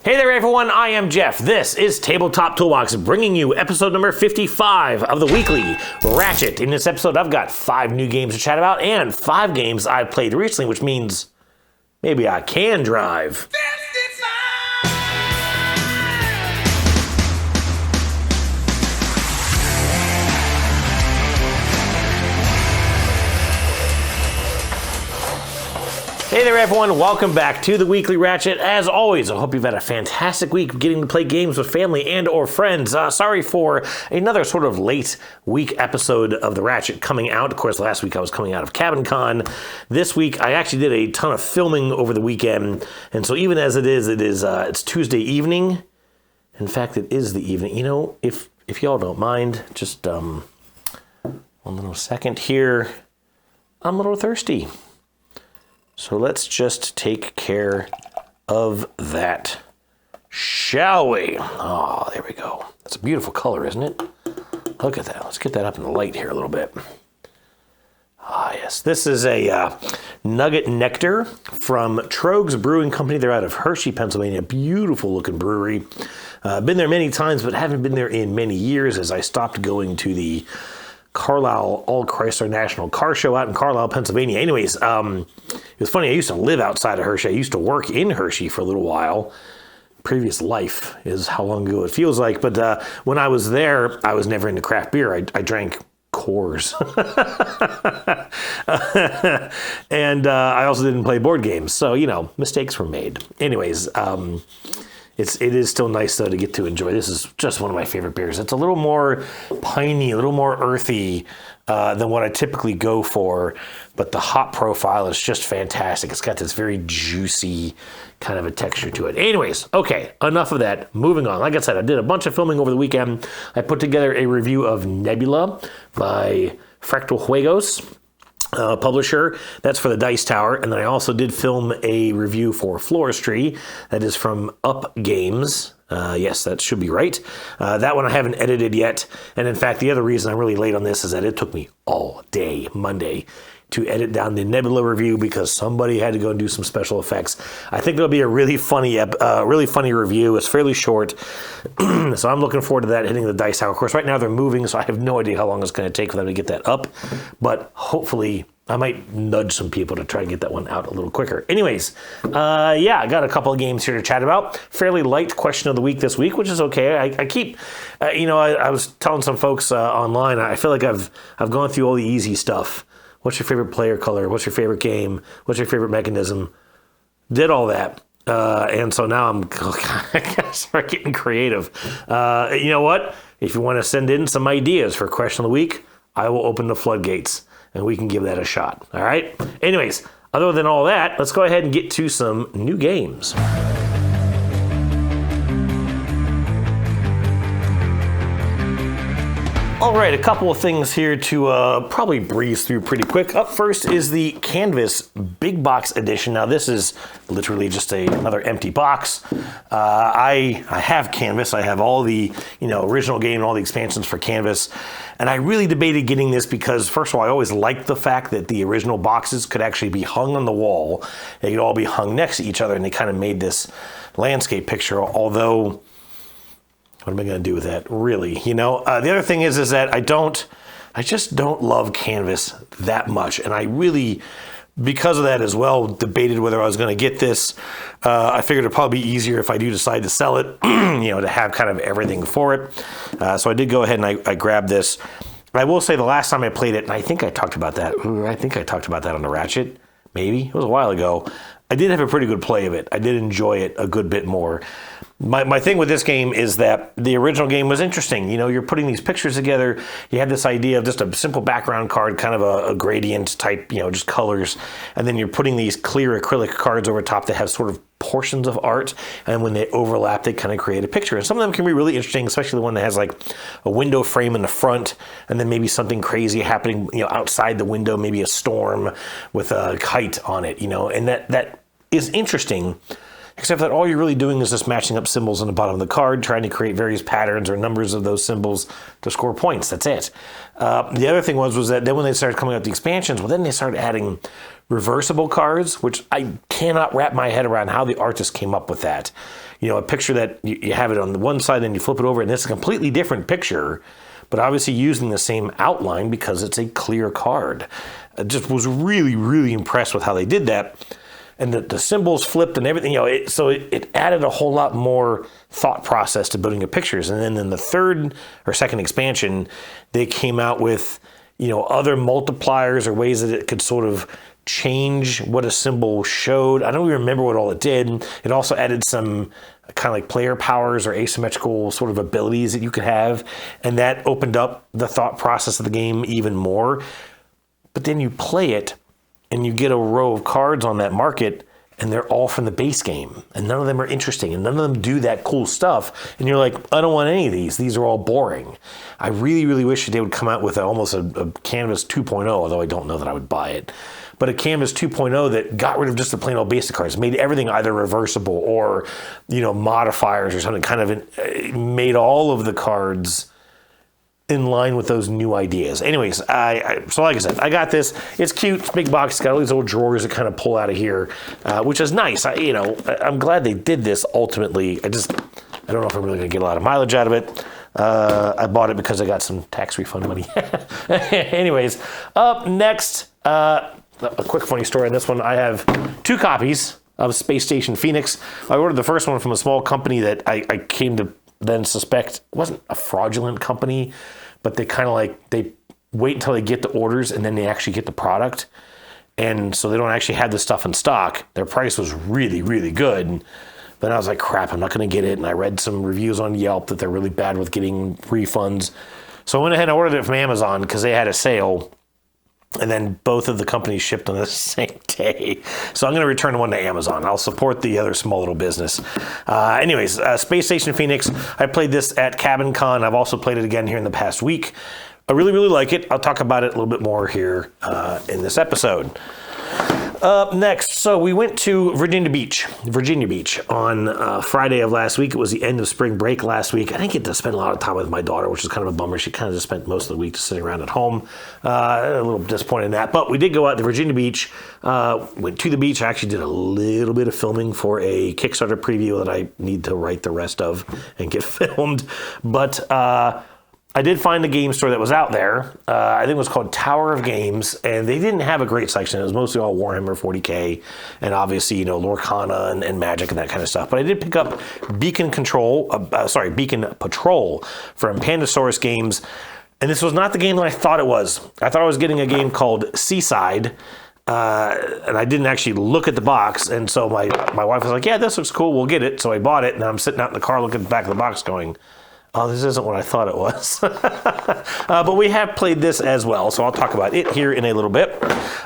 Hey there everyone, I am Jeff. This is Tabletop Toolbox, bringing you episode number 55 of the Weekly Ratchet. In this episode, I've got 5 new games to chat about and 5 games I've played recently, which means maybe I can drive. Hey there everyone, welcome back to the Weekly Ratchet. As always, I hope you've had a fantastic week getting to play games with family and or friends. Sorry for another sort of late week episode of the Ratchet coming out. Of course, last week I was coming out of Cabin Con. This week I actually did a ton of filming over the weekend, and so even as it's Tuesday evening. In fact, it is the evening. You know, if y'all don't mind, just one little second here. I'm a little thirsty. So let's just take care of that, shall we? Oh, there we go. That's a beautiful color, isn't it? Look at that. Let's get that up in the light here a little bit. Ah, yes. This is a Nugget Nectar from Troegs Brewing Company. They're out of Hershey, Pennsylvania. Beautiful looking brewery. Been there many times, but haven't been there in many years as I stopped going to the Carlisle All Chrysler National Car Show out in Carlisle, Pennsylvania. Anyways, it was funny. I used to live outside of Hershey. I used to work in Hershey for a little while. Previous life is how long ago it feels like. But when I was there, I was never into craft beer. I drank Coors. And I also didn't play board games. So, you know, mistakes were made. Anyways, it is still nice, though, to get to enjoy. This is just one of my favorite beers. It's a little more piney, a little more earthy than what I typically go for, but the hop profile is just fantastic. It's got this very juicy kind of a texture to it. Anyways, okay, enough of that. Moving on. Like I said, I did a bunch of filming over the weekend. I put together a review of Nebula by Fractal Juegos. Publisher. That's for the Dice Tower. And then I also did film a review for Floristry. That is from Up Games. Yes, that should be right. That one I haven't edited yet. And in fact, the other reason I'm really late on this is that it took me all day Monday to edit down the Nebula review because somebody had to go and do some special effects. I think it'll be a really funny review. It's fairly short. So I'm looking forward to that hitting the Dice Tower. Of course, right now they're moving, so I have no idea how long it's going to take for them to get that up. But hopefully I might nudge some people to try to get that one out a little quicker. Anyways, I got a couple of games here to chat about. Fairly light question of the week this week, which is okay. I keep, I was telling some folks online, I feel like I've gone through all the easy stuff. What's your favorite player color? What's your favorite game? What's your favorite mechanism? Did all that. And so now I'm gonna start getting creative. You know what? If you want to send in some ideas for question of the week, I will open the floodgates and we can give that a shot. All right? Anyways, other than all that, let's go ahead and get to some new games. All right, a couple of things here to probably breeze through pretty quick. Up first is the Canvas Big Box Edition. Now, this is literally just another empty box. I have Canvas. I have all the original game and all the expansions for Canvas. And I really debated getting this because, first of all, I always liked the fact that the original boxes could actually be hung on the wall. They could all be hung next to each other, and they kind of made this landscape picture, although what am I going to do with that? Really? The other thing is that I just don't love Canvas that much. And I really, because of that as well, debated whether I was going to get this. I figured it'd probably be easier if I do decide to sell it, to have kind of everything for it. So I did go ahead and I grabbed this. I will say the last time I played it, and I think I talked about that. I think I talked about that on the Ratchet. Maybe. It was a while ago. I did have a pretty good play of it. I did enjoy it a good bit more. My thing with this game is that the original game was interesting. You're putting these pictures together. You had this idea of just a simple background card, kind of a gradient type, just colors. And then you're putting these clear acrylic cards over top that have sort of portions of art. And when they overlap, they kind of create a picture. And some of them can be really interesting, especially the one that has like a window frame in the front and then maybe something crazy happening, outside the window, maybe a storm with a kite on it, and that is interesting. except that all you're really doing is just matching up symbols on the bottom of the card, trying to create various patterns or numbers of those symbols to score points. That's it. The other thing was that then when they started coming out with the expansions, well, then they started adding reversible cards, which I cannot wrap my head around how the artist came up with that. A picture that you have it on the one side, then you flip it over, and it's a completely different picture, but obviously using the same outline because it's a clear card. I just was really, really impressed with how they did that. And the symbols flipped and everything, so it added a whole lot more thought process to building your pictures. And then in the third or second expansion, they came out with, other multipliers or ways that it could sort of change what a symbol showed. I don't even remember what all it did. It also added some kind of like player powers or asymmetrical sort of abilities that you could have. And that opened up the thought process of the game even more. But then you play it, and you get a row of cards on that market, and they're all from the base game. And none of them are interesting, and none of them do that cool stuff. And you're like, I don't want any of these. These are all boring. I really, really wish they would come out with almost a Canvas 2.0, although I don't know that I would buy it. But a Canvas 2.0 that got rid of just the plain old basic cards, made everything either reversible or, modifiers or something, kind of made all of the cards in line with those new ideas. Anyways, so like I said, I got this. It's cute. It's big box. It's got all these little drawers that kind of pull out of here, which is nice. I'm glad they did this ultimately. I don't know if I'm really going to get a lot of mileage out of it. I bought it because I got some tax refund money. Anyways, up next, a quick funny story on this one. I have 2 copies of Space Station Phoenix. I ordered the first one from a small company that I came to then suspect wasn't a fraudulent company, but they kind of they wait until they get the orders and then they actually get the product. And so they don't actually have the stuff in stock. Their price was really, really good. But I was like, crap, I'm not going to get it. And I read some reviews on Yelp that they're really bad with getting refunds. So I went ahead and ordered it from Amazon because they had a sale. And then both of the companies shipped on the same day. So I'm going to return one to Amazon. I'll support the other small little business. Anyways, Space Station Phoenix. I played this at Cabin Con. I've also played it again here in the past week. I really, really like it. I'll talk about it a little bit more here in this episode. Next, so we went to Virginia Beach on Friday of last week. It was the end of spring break last week. I didn't get to spend a lot of time with my daughter, which is kind of a bummer. She kind of just spent most of the week just sitting around at home. A little disappointed in that. But we did go out to Virginia Beach, went to the beach. I actually did a little bit of filming for a Kickstarter preview that I need to write the rest of and get filmed. But I did find a game store that was out there. I think it was called Tower of Games, and they didn't have a great section. It was mostly all Warhammer 40K, and obviously, Lorcana and Magic and that kind of stuff. But I did pick up Beacon Patrol from Pandasaurus Games, and this was not the game that I thought it was. I thought I was getting a game called Seaside, and I didn't actually look at the box, and so my wife was like, yeah, this looks cool, we'll get it. So I bought it, and I'm sitting out in the car looking at the back of the box going, oh, this isn't what I thought it was. But we have played this as well, so I'll talk about it here in a little bit.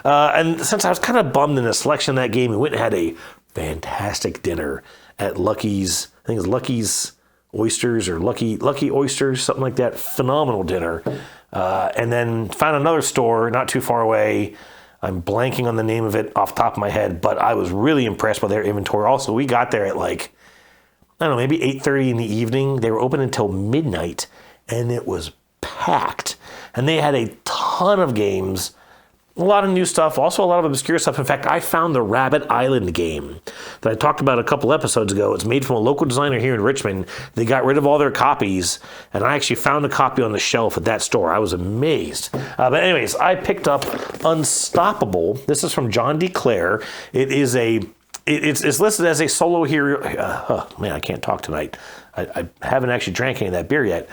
And since I was kind of bummed in the selection of that game, we went and had a fantastic dinner at Lucky's, I think it's Lucky's Oysters or Lucky Oysters, something like that. Phenomenal dinner. And then found another store not too far away. I'm blanking on the name of it off the top of my head, but I was really impressed by their inventory. Also, we got there at I don't know, maybe 8:30 in the evening. They were open until midnight, and it was packed. And they had a ton of games, a lot of new stuff, also a lot of obscure stuff. In fact, I found the Rabbit Island game that I talked about a couple episodes ago. It's made from a local designer here in Richmond. They got rid of all their copies, and I actually found a copy on the shelf at that store. I was amazed. But anyways, I picked up Unstoppable. This is from John D. Clare. It is It's listed as a solo hero. Man, I can't talk tonight. I haven't actually drank any of that beer yet.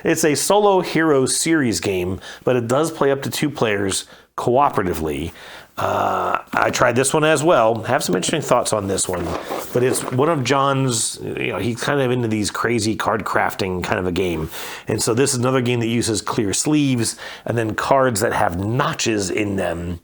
It's a solo hero series game, but it does play up to 2 players cooperatively. I tried this one as well. I have some interesting thoughts on this one, but it's one of John's, he's kind of into these crazy card crafting kind of a game. And so this is another game that uses clear sleeves and then cards that have notches in them,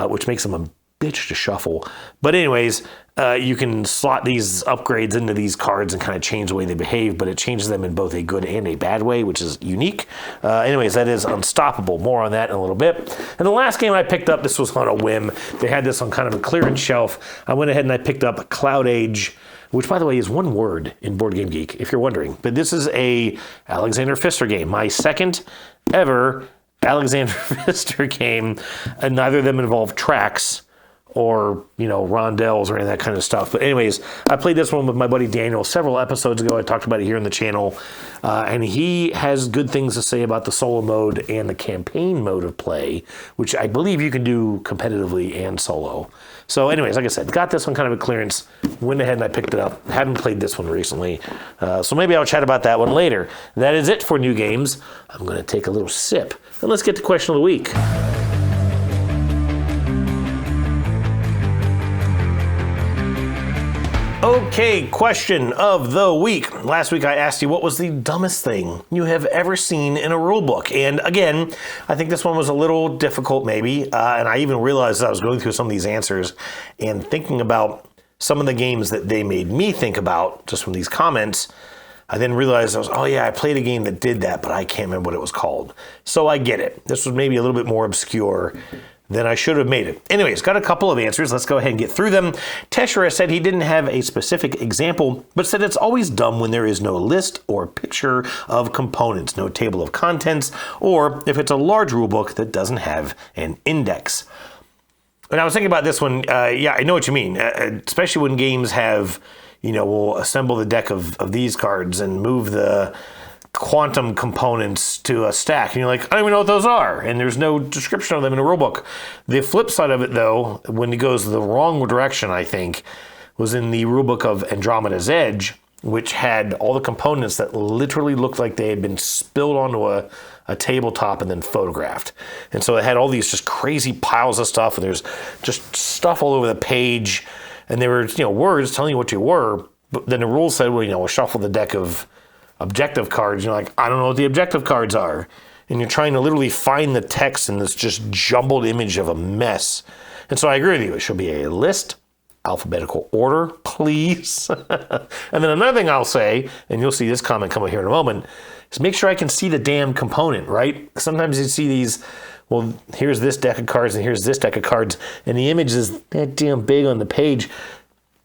which makes them a bitch to shuffle. But anyways, you can slot these upgrades into these cards and kind of change the way they behave, but it changes them in both a good and a bad way, which is unique. Anyways, that is Unstoppable. More on that in a little bit. And the last game I picked up, this was on a whim. They had this on kind of a clearance shelf. I went ahead and I picked up Cloud Age, which, by the way, is one word in Board Game Geek, if you're wondering. But this is a Alexander Pfister game, my second ever Alexander Pfister game, and neither of them involve tracks or, rondelles or any of that kind of stuff. But anyways, I played this one with my buddy Daniel several episodes ago. I talked about it here on the channel. And he has good things to say about the solo mode and the campaign mode of play, which I believe you can do competitively and solo. So anyways, like I said, got this one kind of a clearance. Went ahead and I picked it up. Haven't played this one recently. So maybe I'll chat about that one later. That is it for new games. I'm going to take a little sip. And let's get to question of the week. Okay, question of the week. Last week I asked you what was the dumbest thing you have ever seen in a rule book. And again, I think this one was a little difficult maybe. And I even realized as I was going through some of these answers and thinking about some of the games that they made me think about just from these comments, I then realized I played a game that did that, but I can't remember what it was called. So I get it. This was maybe a little bit more obscure than I should have made it. Anyways, got a couple of answers. Let's go ahead and get through them. Teshera said he didn't have a specific example, but said it's always dumb when there is no list or picture of components, no table of contents, or if it's a large rule book that doesn't have an index. And I was thinking about this one. I know what you mean, especially when games have, we'll assemble the deck of these cards and move the quantum components to a stack, and you're like, I don't even know what those are, and there's no description of them in a rulebook. The flip side of it, though, when it goes the wrong direction, I think, was in the rulebook of Andromeda's Edge, which had all the components that literally looked like they had been spilled onto a tabletop and then photographed. And so it had all these just crazy piles of stuff, and there's just stuff all over the page, and there were words telling you what you were, but then the rules said, we'll shuffle the deck of objective cards. You're like, I don't know what the objective cards are. And you're trying to literally find the text in this just jumbled image of a mess. And so I agree with you. It should be a list, alphabetical order, please. And then another thing I'll say, and you'll see this comment come up here in a moment, is make sure I can see the damn component, right? Sometimes you see these, here's this deck of cards and here's this deck of cards, and the image is that damn big on the page.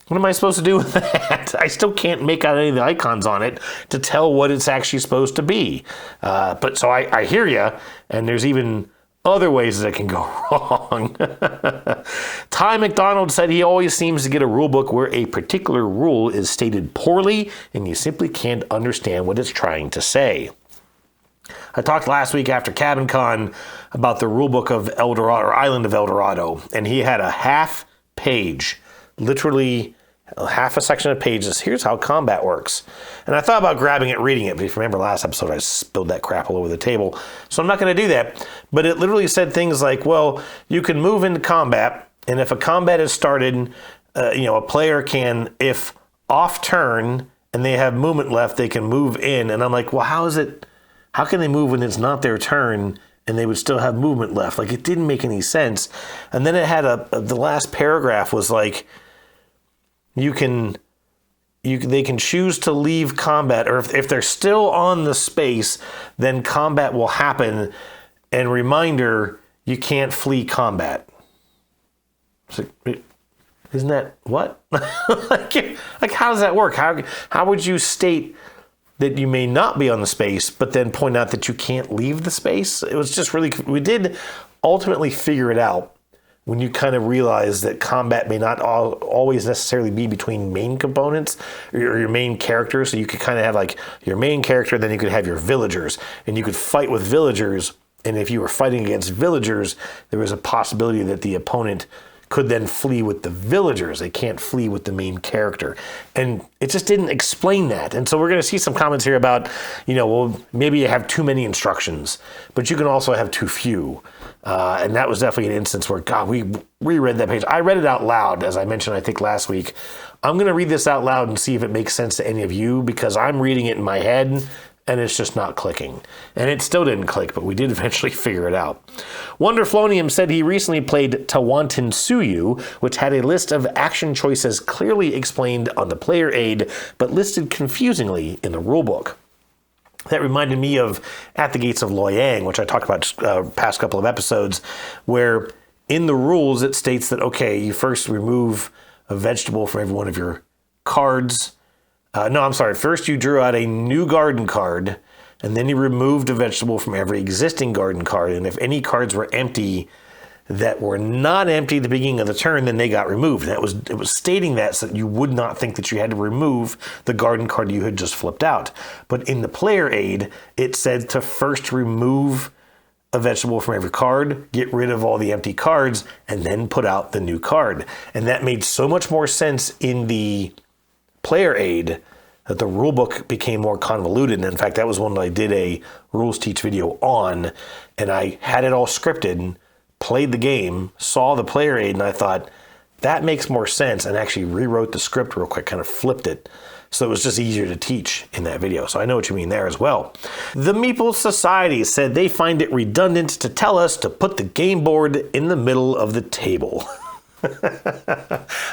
What am I supposed to do with that? I still can't make out any of the icons on it to tell what it's actually supposed to be. But so I hear you, and there's even other ways that it can go wrong. Ty McDonald said he always seems to get a rule book where a particular rule is stated poorly, and you simply can't understand what it's trying to say. I talked last week after Cabin Con about the rule book of El Dorado, or Island of El Dorado, and he had a half page, literally half a section of pages. Here's how combat works. And I thought about grabbing it, reading it, but if you remember last episode, I spilled that crap all over the table. So I'm not going to do that. But it literally said things like, you can move into combat, and if a combat is started, a player can, if off turn and they have movement left, they can move in. And I'm like, how can they move when it's not their turn and they would still have movement left? Like, it didn't make any sense. And then it had the last paragraph was like, they can choose to leave combat, or if they're still on the space, then combat will happen. And reminder, you can't flee combat. So, isn't that what? like how does that work? How would you state that you may not be on the space, but then point out that you can't leave the space? It was just really, we did ultimately figure it out when you kind of realize that combat may not always necessarily be between main components or your main character. So you could kind of have like your main character, then you could have your villagers, and you could fight with villagers. And if you were fighting against villagers, there was a possibility that the opponent could then flee with the villagers. They can't flee with the main character. And it just didn't explain that. And so we're going to see some comments here about, maybe you have too many instructions, but you can also have too few. And that was definitely an instance where, God, we reread that page. I read it out loud, as I mentioned, I think last week. I'm going to read this out loud and see if it makes sense to any of you, because I'm reading it in my head and it's just not clicking. And it still didn't click, but we did eventually figure it out. Wonderflonium said he recently played Tawantin Suyu, which had a list of action choices clearly explained on the player aid, but listed confusingly in the rulebook. That reminded me of At the Gates of Loyang, which I talked about past couple of episodes, where in the rules it states that, okay, you first remove a vegetable from every one of your cards. First you drew out a new garden card, and then you removed a vegetable from every existing garden card. And if any cards were empty that were not empty at the beginning of the turn, then they got removed. It was stating that so that you would not think that you had to remove the garden card you had just flipped out. But in the player aid, it said to first remove a vegetable from every card, get rid of all the empty cards, and then put out the new card. And that made so much more sense in the player aid that the rulebook became more convoluted. And in fact, that was one that I did a rules teach video on, and I had it all scripted, played the game, saw the player aid, and I thought, that makes more sense, and actually rewrote the script real quick, kind of flipped it. So it was just easier to teach in that video. So I know what you mean there as well. The Meeple Society said they find it redundant to tell us to put the game board in the middle of the table.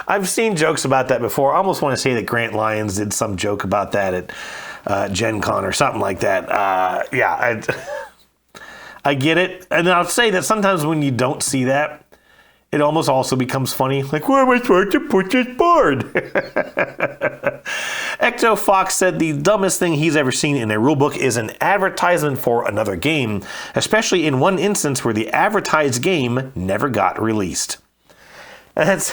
I've seen jokes about that before. I almost want to say that Grant Lyons did some joke about that at Gen Con or something like that. I get it. And I'll say that sometimes when you don't see that, it almost also becomes funny. Like, where am I supposed to put this board? Ecto Fox said the dumbest thing he's ever seen in a rulebook is an advertisement for another game, especially in one instance where the advertised game never got released. That's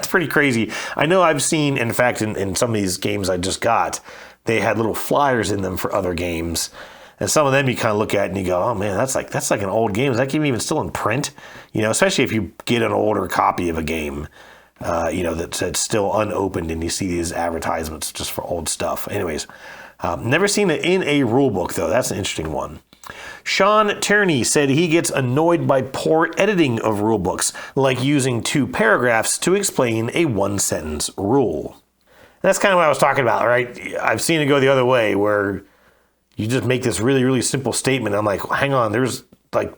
pretty crazy. I know I've seen, in fact, in some of these games I just got, they had little flyers in them for other games. And some of them you kind of look at and you go, oh man, that's like an old game. Is that game even still in print? You know, especially if you get an older copy of a game, that's still unopened and you see these advertisements just for old stuff. Anyways, never seen it in a rule book though. That's an interesting one. Sean Tierney said he gets annoyed by poor editing of rule books, like using 2 paragraphs to explain a 1-sentence rule. And that's kind of what I was talking about, right? I've seen it go the other way where you just make this really, really simple statement. I'm like, hang on, there's like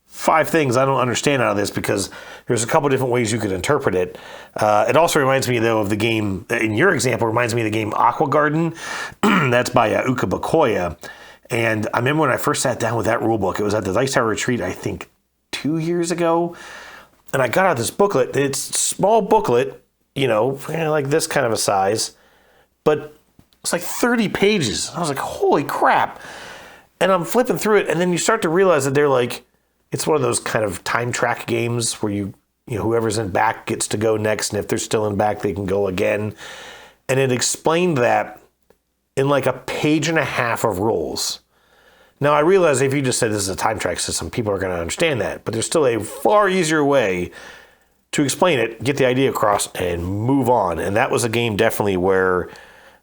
5 things I don't understand out of this because there's a couple different ways you could interpret it. It also reminds me, though, of the game, in your example, reminds me of the game Aqua Garden. That's by Uka Bakoya. And I remember when I first sat down with that rule book, it was at the Dice Tower Retreat, I think 2 years ago. And I got out this booklet. It's a small booklet, like this kind of a size, but it's like 30 pages. I was like, holy crap. And I'm flipping through it, and then you start to realize that they're like, it's one of those kind of time track games where whoever's in back gets to go next, and if they're still in back, they can go again. And it explained that in like a page and a half of rules. Now, I realize if you just said this is a time track system, people are going to understand that, but there's still a far easier way to explain it, get the idea across, and move on. And that was a game definitely where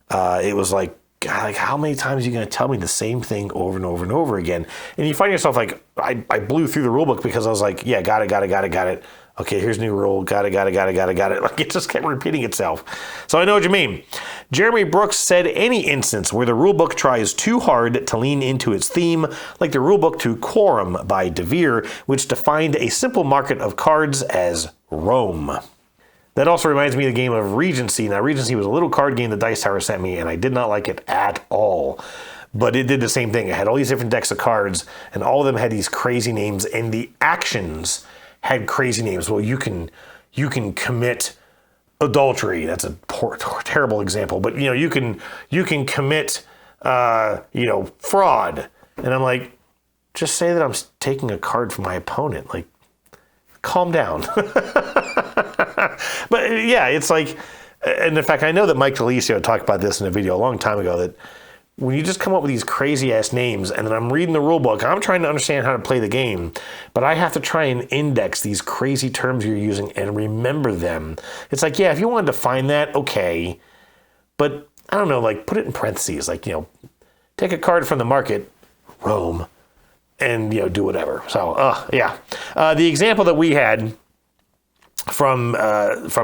it was like, God, like how many times are you going to tell me the same thing over and over and over again? And you find yourself like, I blew through the rule book because I was like, yeah, got it. Okay, here's a new rule. Got it. Like it just kept repeating itself. So I know what you mean. Jeremy Brooks said any instance where the rulebook tries too hard to lean into its theme, like the rulebook to Quorum by DeVere, which defined a simple market of cards as Rome. That also reminds me of the game of Regency. Now, Regency was a little card game that Dice Tower sent me, and I did not like it at all. But it did the same thing. It had all these different decks of cards, and all of them had these crazy names, and the actions had crazy names. Well, you can commit adultery. That's a terrible example, but you can commit fraud. And I'm like, just say that I'm taking a card from my opponent. Like, calm down. But yeah, it's like, and in fact, I know that Mike DeLisio talked about this in a video a long time ago, that when you just come up with these crazy ass names, and then I'm reading the rule book, I'm trying to understand how to play the game, but I have to try and index these crazy terms you're using and remember them. It's like, yeah, if you wanted to find that, okay, but I don't know, like put it in parentheses, like, take a card from the market, Rome, and do whatever. So, yeah. The example that we had from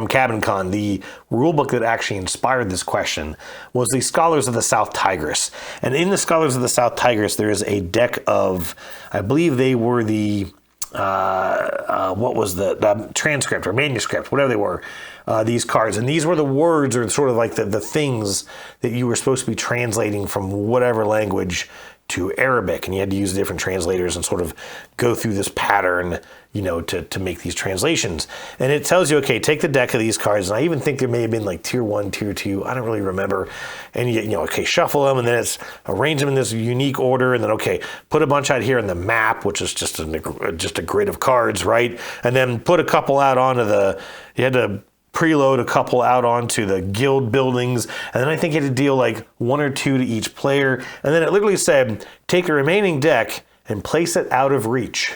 Cabin Con, the rulebook that actually inspired this question was the Scholars of the South Tigris. And in the Scholars of the South Tigris, there is a deck of, I believe they were the, what was the transcript or manuscript, whatever they were, these cards. And these were the words or sort of like the things that you were supposed to be translating from whatever language to Arabic, and you had to use different translators and sort of go through this pattern, to make these translations. And it tells you, okay, take the deck of these cards, and I even think there may have been like tier 1, tier 2, I don't really remember, and okay, shuffle them, and then it's arrange them in this unique order, and then, okay, put a bunch out here in the map, which is just a grid of cards, right? And then put a couple out onto you had to preload a couple out onto the guild buildings, and then I think you had to deal like 1 or 2 to each player, and then it literally said, take the remaining deck and place it out of reach.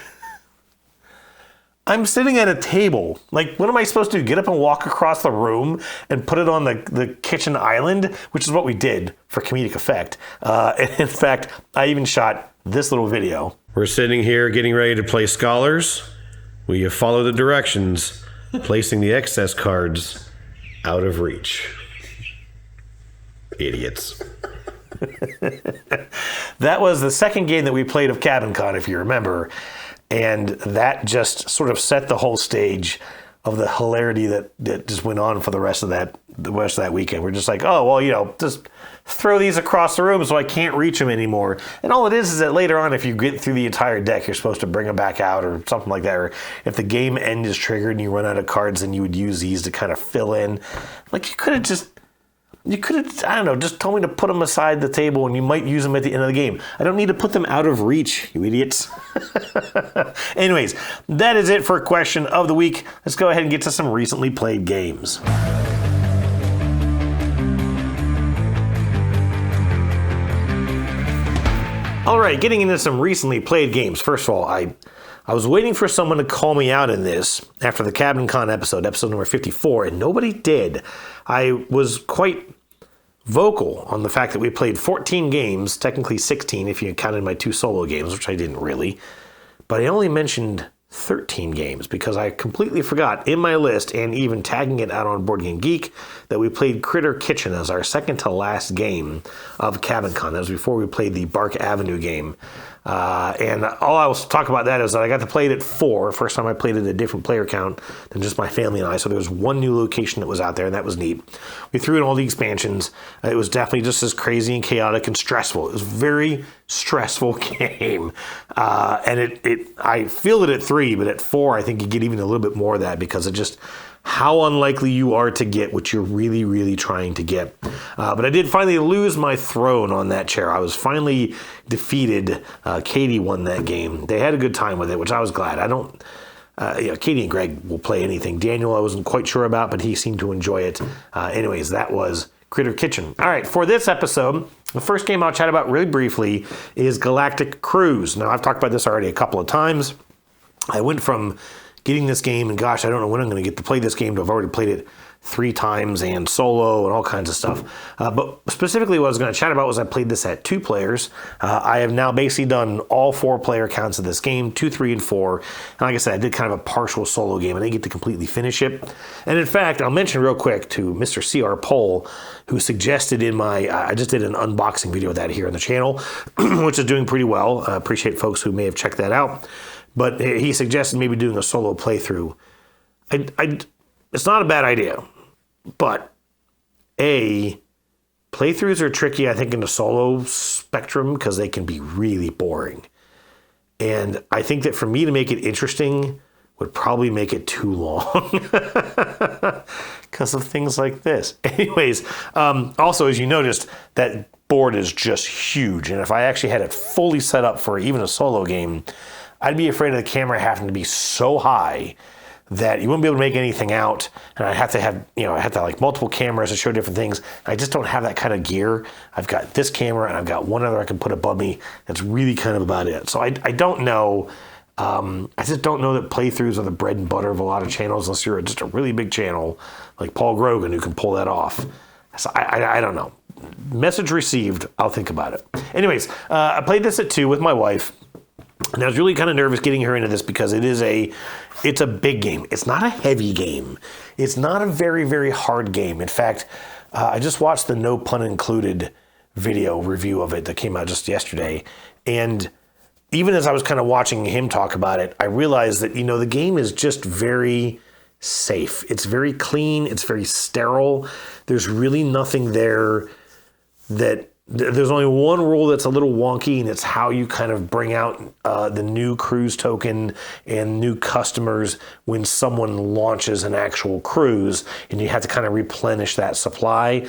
I'm sitting at a table. Like, what am I supposed to do? Get up and walk across the room and put it on the kitchen island, which is what we did for comedic effect. And in fact, I even shot this little video. We're sitting here getting ready to play Scholars. We follow the directions, placing the excess cards out of reach. Idiots. That was the second game that we played of Cabin Con, if you remember. And that just sort of set the whole stage of the hilarity that just went on for the rest of that weekend. We're just like, oh, well, just throw these across the room so I can't reach them anymore. And all it is that later on, if you get through the entire deck, you're supposed to bring them back out or something like that. Or if the game end is triggered and you run out of cards, then you would use these to kind of fill in. Like, you could have, I don't know, just told me to put them aside the table and you might use them at the end of the game. I don't need to put them out of reach, you idiots. Anyways, that is it for question of the week. Let's go ahead and get to some recently played games. All right, getting into some recently played games. First of all, I was waiting for someone to call me out in this after the Cabin Con episode number 54, and nobody did. I was quite vocal on the fact that we played 14 games, technically 16 if you counted my 2 solo games, which I didn't really. But I only mentioned 13 games because I completely forgot in my list, and even tagging it out on Board Game Geek, that we played Critter Kitchen as our second to last game of Cabin Con. That was before we played the Bark Avenue game. And all I will talk about that is that I got to play it at 4. First time I played it at a different player count than just my family and I. So there was one new location that was out there, and that was neat. We threw in all the expansions. It was definitely just as crazy and chaotic and stressful. It was a very stressful game. And I feel it at 3, but at 4, I think you get even a little bit more of that because it just how unlikely you are to get what you're really, really trying to get. But I did finally lose my throne on that chair. I was finally defeated. Katie won that game. They had a good time with it, which I was glad. Katie and Greg will play anything. Daniel, I wasn't quite sure about, but he seemed to enjoy it. Anyways, that was Critter Kitchen. All right, for this episode, the first game I'll chat about really briefly is Galactic Cruise. Now, I've talked about this already a couple of times. I went from getting this game, and gosh, I don't know when I'm going to get to play this game, to have already played it 3 times and solo and all kinds of stuff. But specifically what I was going to chat about was I played this at 2 players. I have now basically done all 4 player counts of this game, 2, 3, and 4. And like I said, I did kind of a partial solo game. I didn't get to completely finish it. And in fact, I'll mention real quick to Mr. C.R. Pohl, who suggested in my, I just did an unboxing video of that here on the channel, which is doing pretty well. I appreciate folks who may have checked that out. But he suggested maybe doing a solo playthrough. It's not a bad idea, but playthroughs are tricky, I think, in the solo spectrum because they can be really boring. And I think that for me to make it interesting would probably make it too long because of things like this. Anyways, also, as you noticed, that board is just huge. And if I actually had it fully set up for even a solo game, I'd be afraid of the camera having to be so high that you wouldn't be able to make anything out, and I'd have to have, like multiple cameras to show different things. I just don't have that kind of gear. I've got this camera, and I've got one other I can put above me. That's really kind of about it. So I don't know. I just don't know that playthroughs are the bread and butter of a lot of channels unless you're just a really big channel like Paul Grogan who can pull that off. So I don't know. Message received. I'll think about it. Anyways, I played this at 2 with my wife. And I was really kind of nervous getting her into this because it's a big game. It's not a heavy game. It's not a very, very hard game. In fact, I just watched the No Pun Included video review of it that came out just yesterday. And even as I was kind of watching him talk about it, I realized that, the game is just very safe. It's very clean. It's very sterile. There's really nothing there there's only one rule that's a little wonky, and it's how you kind of bring out the new cruise token and new customers when someone launches an actual cruise, and you have to kind of replenish that supply.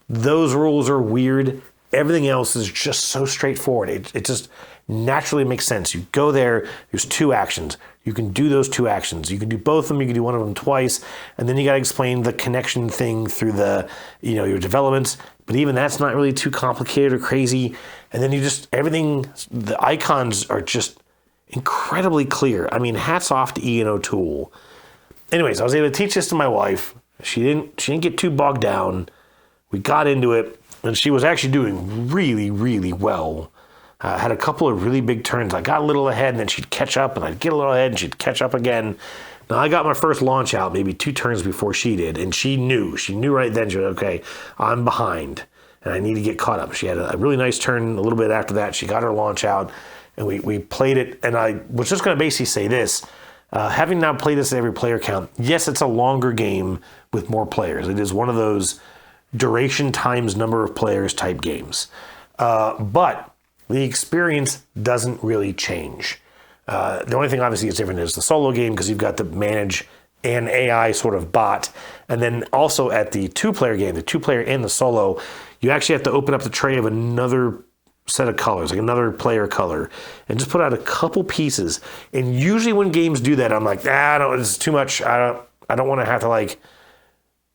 Those rules are weird. Everything else is just so straightforward. It just naturally makes sense. You go there's 2 actions. You can do those 2 actions. You can do both of them. You can do one of them twice. And then you got to explain the connection thing through your developments. But even that's not really too complicated or crazy. And then the icons are just incredibly clear. I mean, hats off to Ian O'Toole. Anyways, I was able to teach this to my wife. She didn't get too bogged down. We got into it, and she was actually doing really, really well. Had a couple of really big turns. I got a little ahead, and then she'd catch up, and I'd get a little ahead, and she'd catch up again. Now, I got my first launch out maybe 2 turns before she did, and she knew. She knew right then. She was, okay, I'm behind, and I need to get caught up. She had a really nice turn a little bit after that. She got her launch out, and we played it, and I was just going to basically say this. Having now played this at every player count, yes, it's a longer game with more players. It is one of those duration times number of players type games. But the experience doesn't really change. The only thing obviously is different is the solo game because you've got to manage an AI sort of bot. And then also at the 2-player game, the 2-player and the solo, you actually have to open up the tray of another set of colors, like another player color, and just put out a couple pieces. And usually when games do that, I'm like, it's too much. I don't want to have to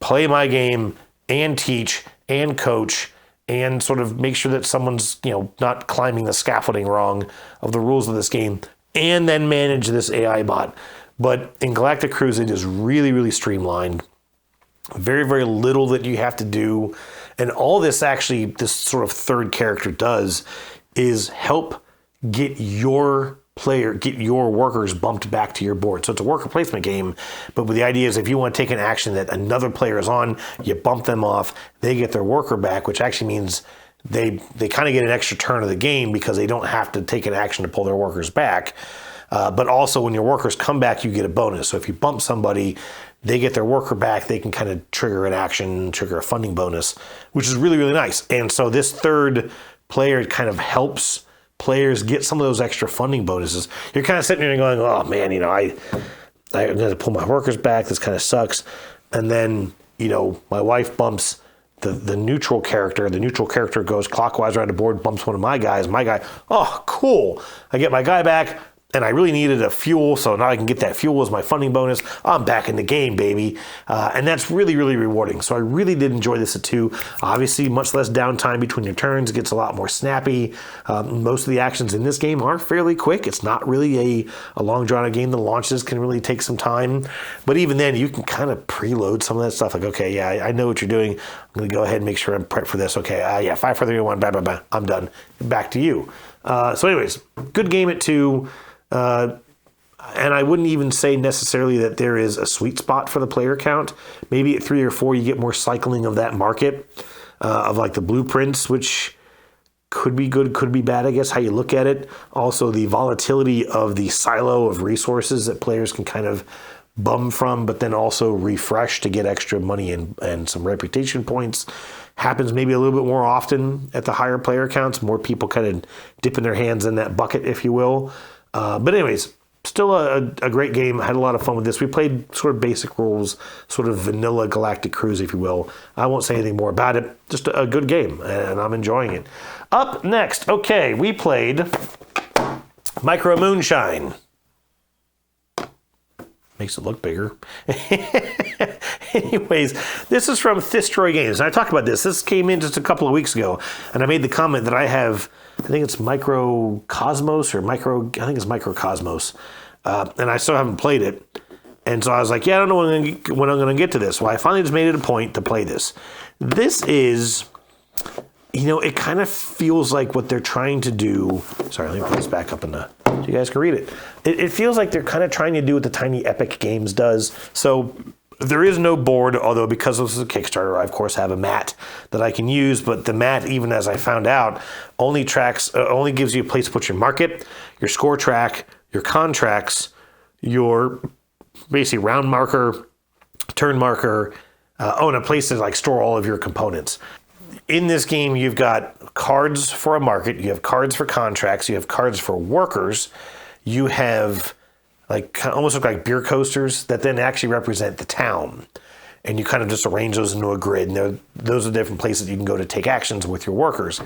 play my game and teach and coach and sort of make sure that someone's, not climbing the scaffolding wrong of the rules of this game, and then manage this AI bot. But in Galactic Cruise, it is really, really streamlined. Very, very little that you have to do. And all this sort of third character does is help get your workers bumped back to your board. So it's a worker placement game, but the idea is if you want to take an action that another player is on, you bump them off, they get their worker back, which actually means they kind of get an extra turn of the game because they don't have to take an action to pull their workers back. But also when your workers come back, you get a bonus. So if you bump somebody, they get their worker back, they can kind of trigger an action, trigger a funding bonus, which is really, really nice. And so this third player kind of helps players get some of those extra funding bonuses. You're kind of sitting there and going, oh man, I'm going to pull my workers back. This kind of sucks. And then, my wife bumps the neutral character. The neutral character goes clockwise around the board, bumps one of my guys. My guy, oh, cool. I get my guy back. And I really needed a fuel, so now I can get that fuel as my funding bonus. I'm back in the game, baby. And that's really, really rewarding. So I really did enjoy this at 2. Obviously, much less downtime between your turns. It gets a lot more snappy. Most of the actions in this game are fairly quick. It's not really a long, drawn-out game. The launches can really take some time. But even then, you can kind of preload some of that stuff. Like, okay, yeah, I know what you're doing. I'm going to go ahead and make sure I'm prepped for this. Okay, 5, 4, 3, 2, 1, blah, blah, blah. I'm done. Back to you. So anyways, good game at 2. And I wouldn't even say necessarily that there is a sweet spot for the player count. Maybe at 3 or 4, you get more cycling of that market, of the blueprints, which could be good, could be bad, I guess, how you look at it. Also, the volatility of the silo of resources that players can kind of bum from, but then also refresh to get extra money and some reputation points. Happens maybe a little bit more often at the higher player counts. More people kind of dipping their hands in that bucket, if you will. But anyways, still a great game. I had a lot of fun with this. We played sort of basic rules, sort of vanilla Galactic Cruise, if you will. I won't say anything more about it. Just a good game, and I'm enjoying it. Up next, okay, we played Micro Moonshine. Makes it look bigger. Anyways, this is from Thistroy Games. And I talked about this. This came in just a couple of weeks ago. And I made the comment that I have, I think it's Microcosmos. And I still haven't played it. And so I was like, yeah, I don't know when I'm going to get to this. Well, I finally just made it a point to play this. This is, it kind of feels like what they're trying to do. Sorry, let me put this back up in the so you guys can read it. It feels like they're kind of trying to do what the Tiny Epic Games does. So there is no board, although because this is a Kickstarter, I of course have a mat that I can use. But the mat, even as I found out, only gives you a place to put your market, your score track, your contracts, your basically round marker, turn marker, and a place to like store all of your components. In this game, you've got cards for a market, you have cards for contracts, you have cards for workers, you have like almost look like beer coasters that then actually represent the town. And you kind of just arrange those into a grid. And those are different places you can go to take actions with your workers.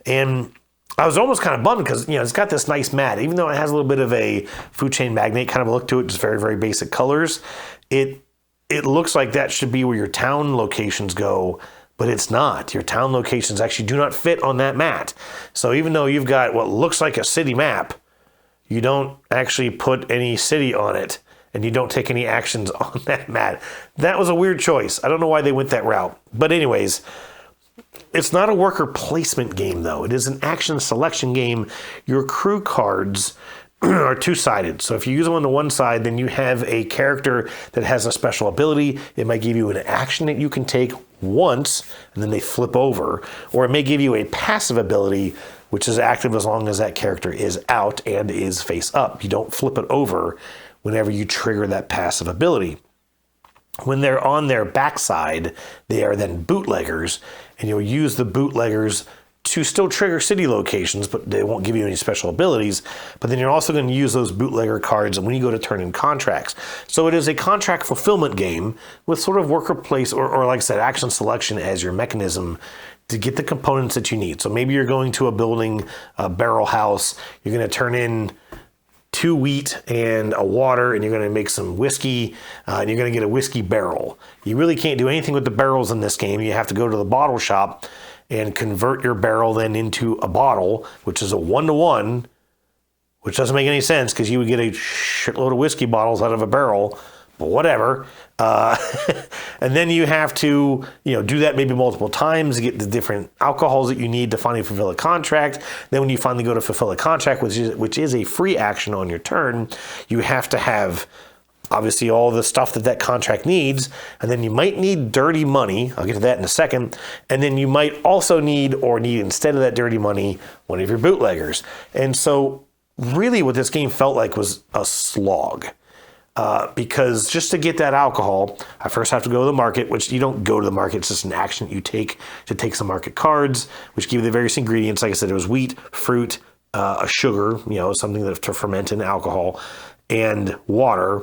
And I was almost kind of bummed because, it's got this nice mat. Even though it has a little bit of a food chain magnate kind of look to it, just very, very basic colors. It looks like that should be where your town locations go, but it's not. Your town locations actually do not fit on that mat. So even though you've got what looks like a city map, you don't actually put any city on it, and you don't take any actions on that mat. That was a weird choice. I don't know why they went that route. But anyways, it's not a worker placement game, though. It is an action selection game. Your crew cards are two-sided. So if you use them on the one side, then you have a character that has a special ability. It might give you an action that you can take once, and then they flip over. Or it may give you a passive ability, which is active as long as that character is out and is face up. You don't flip it over whenever you trigger that passive ability. When they're on their backside, they are then bootleggers, and you'll use the bootleggers to still trigger city locations, but they won't give you any special abilities. But then you're also going to use those bootlegger cards when you go to turn in contracts. So it is a contract fulfillment game with sort of worker place or like I said, action selection as your mechanism to get the components that you need. So maybe you're going to a building, a barrel house, you're going to turn in 2 wheat and a water, and you're going to make some whiskey, and you're going to get a whiskey barrel. You really can't do anything with the barrels in this game. You have to go to the bottle shop and convert your barrel then into a bottle, which is a 1-to-1, which doesn't make any sense because you would get a shitload of whiskey bottles out of a barrel, but whatever. And then you have to, do that maybe multiple times to get the different alcohols that you need to finally fulfill a contract. Then when you finally go to fulfill a contract, which is a free action on your turn, you have to have obviously all the stuff that contract needs, and then you might need dirty money. I'll get to that in a second. And then you might also need instead of that dirty money, one of your bootleggers. And so really what this game felt like was a slog. Because just to get that alcohol, I first have to go to the market, which you don't go to the market. It's just an action you take to take some market cards, which give you the various ingredients. Like I said, it was wheat, fruit, a sugar, something to ferment in alcohol, and water.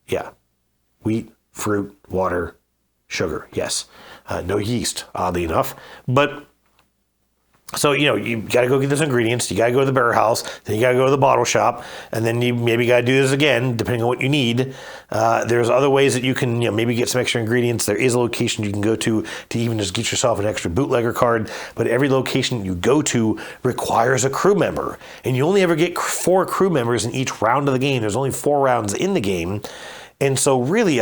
Yeah, wheat, fruit, water, sugar. Yes, no yeast, oddly enough. But so, you got to go get those ingredients. You got to go to the bear house. Then you got to go to the bottle shop. And then you maybe got to do this again, depending on what you need. There's other ways that you can, maybe get some extra ingredients. There is a location you can go to even just get yourself an extra bootlegger card. But every location you go to requires a crew member. And you only ever get 4 crew members in each round of the game. There's only 4 rounds in the game. And so really,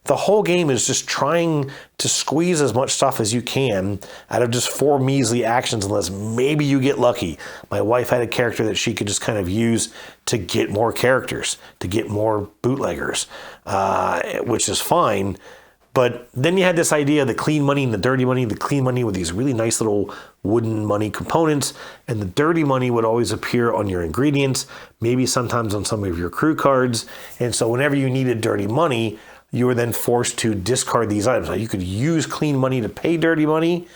the whole game is just trying to squeeze as much stuff as you can out of just 4 measly actions, unless maybe you get lucky. My wife had a character that she could just kind of use to get more characters, to get more bootleggers, which is fine. But then you had this idea of the clean money and the dirty money, the clean money with these really nice little wooden money components, and the dirty money would always appear on your ingredients, maybe sometimes on some of your crew cards. And so whenever you needed dirty money, you were then forced to discard these items. Now, you could use clean money to pay dirty money,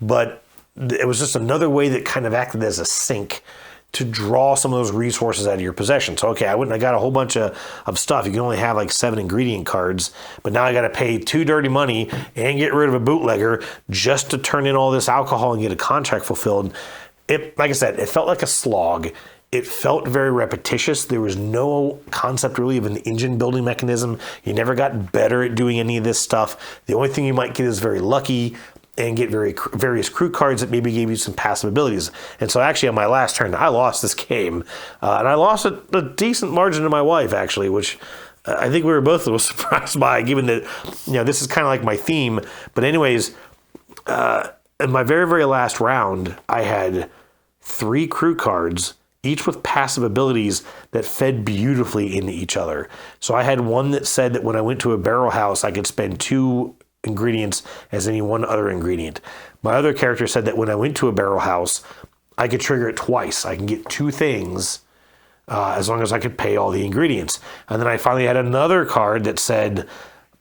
but it was just another way that kind of acted as a sink to draw some of those resources out of your possession. So, okay, I got a whole bunch of stuff. You can only have 7 ingredient cards, but now I got to pay 2 dirty money and get rid of a bootlegger just to turn in all this alcohol and get a contract fulfilled. Like I said, it felt like a slog. It felt very repetitious. There was no concept really of an engine building mechanism. You never got better at doing any of this stuff. The only thing you might get is very lucky and get various crew cards that maybe gave you some passive abilities. And so actually on my last turn, I lost this game. And I lost a decent margin to my wife, actually, which I think we were both a little surprised by, given that, this is kind of like my theme. But anyways, in my very, very last round, I had 3 crew cards each with passive abilities that fed beautifully into each other. So I had one that said that when I went to a barrel house, I could spend 2 ingredients as any one other ingredient. My other character said that when I went to a barrel house, I could trigger it twice. I can get 2 things as long as I could pay all the ingredients. And then I finally had another card that said,